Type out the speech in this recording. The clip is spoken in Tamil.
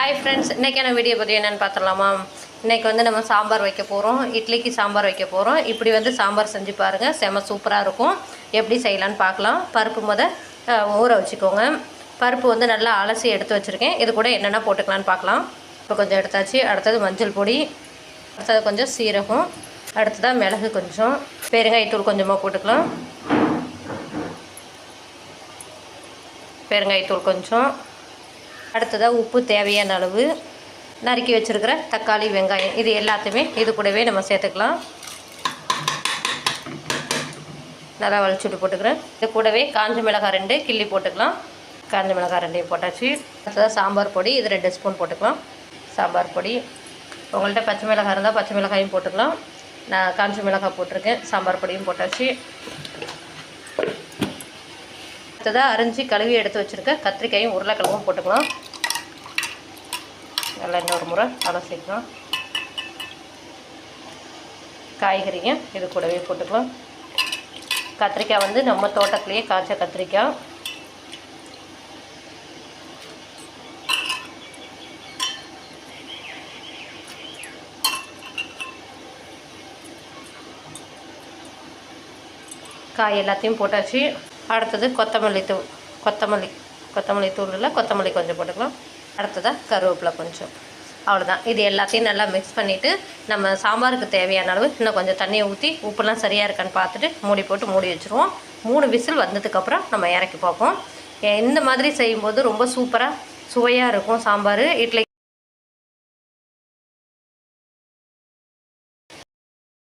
ஹாய் ஃப்ரெண்ட்ஸ், இன்றைக்கான வீடியோ பற்றி என்னென்னு பார்த்துடலாமா? இன்றைக்கி வந்து நம்ம சாம்பார் வைக்க போகிறோம். இட்லிக்கு சாம்பார் வைக்க போகிறோம். இப்படி வந்து சாம்பார் செஞ்சு பாருங்கள், செம சூப்பராக இருக்கும். எப்படி செய்யலான்னு பார்க்கலாம். பருப்பு ஊற வச்சுக்கோங்க. பருப்பு வந்து நல்லா அலசி எடுத்து வச்சுருக்கேன். இது கூட என்னென்ன போட்டுக்கலான்னு பார்க்கலாம். இப்போ கொஞ்சம் எடுத்தாச்சு. அடுத்தது மஞ்சள் பொடி, அடுத்தது கொஞ்சம் சீரகம், அடுத்ததாக மிளகு, கொஞ்சம் பெருங்காயத்தூள் கொஞ்சமாக போட்டுக்கலாம். பெருங்காயத்தூள் கொஞ்சம், அடுத்ததாக உப்பு தேவையான அளவு, நறுக்கி வச்சுருக்கிற தக்காளி, வெங்காயம் இது எல்லாத்தையுமே இது கூடவே நம்ம சேர்த்துக்கலாம். நல்லா வலிச்சுட்டு போட்டுக்கிறேன். இது கூடவே காஞ்ச மிளகாய் 2 கிள்ளி போட்டுக்கலாம். காஞ்ச மிளகாய் 2 போட்டாச்சு. அடுத்ததாக சாம்பார் பொடி, இது 2 ஸ்பூன் போட்டுக்கலாம். சாம்பார் பொடி, உங்கள்கிட்ட பச்சை மிளகாய் இருந்தால் பச்சை மிளகாயும் போட்டுக்கலாம். நான் காஞ்ச மிளகாய் போட்டிருக்கேன். சாம்பார் பொடியும் போட்டாச்சு. அடுத்ததாக அரிஞ்சு கழுவி எடுத்து வச்சுருக்க கத்திரிக்காயும் உருளைக்கிழங்கும் போட்டுக்கலாம். நல்லா இன்னொரு முறை அலசிக்கலாம். காய்கறிங்க இது கூடவே போட்டுக்கலாம். கத்திரிக்காய் வந்து நம்ம தோட்டத்துலேயே காய்ச்ச கத்திரிக்காய். காய் எல்லாத்தையும் போட்டாச்சு. அடுத்தது கொத்தமல்லி தூள் இல்லை, கொத்தமல்லி கொஞ்சம் போட்டுக்கலாம். அடுத்ததாக கருவேப்பிலை கொஞ்சம். அவ்வளோதான். இது எல்லாத்தையும் நல்லா மிக்ஸ் பண்ணிவிட்டு நம்ம சாம்பாருக்கு தேவையான அளவு இன்னும் கொஞ்சம் தண்ணியை ஊற்றி உப்புலாம் சரியாக இருக்கான்னு பார்த்துட்டு மூடி வச்சுருவோம். 3 விசில் வந்ததுக்கப்புறம் நம்ம இறக்கி பார்ப்போம். இந்த மாதிரி செய்யும்போது ரொம்ப சூப்பராக சுவையாக இருக்கும் சாம்பார். இட்லி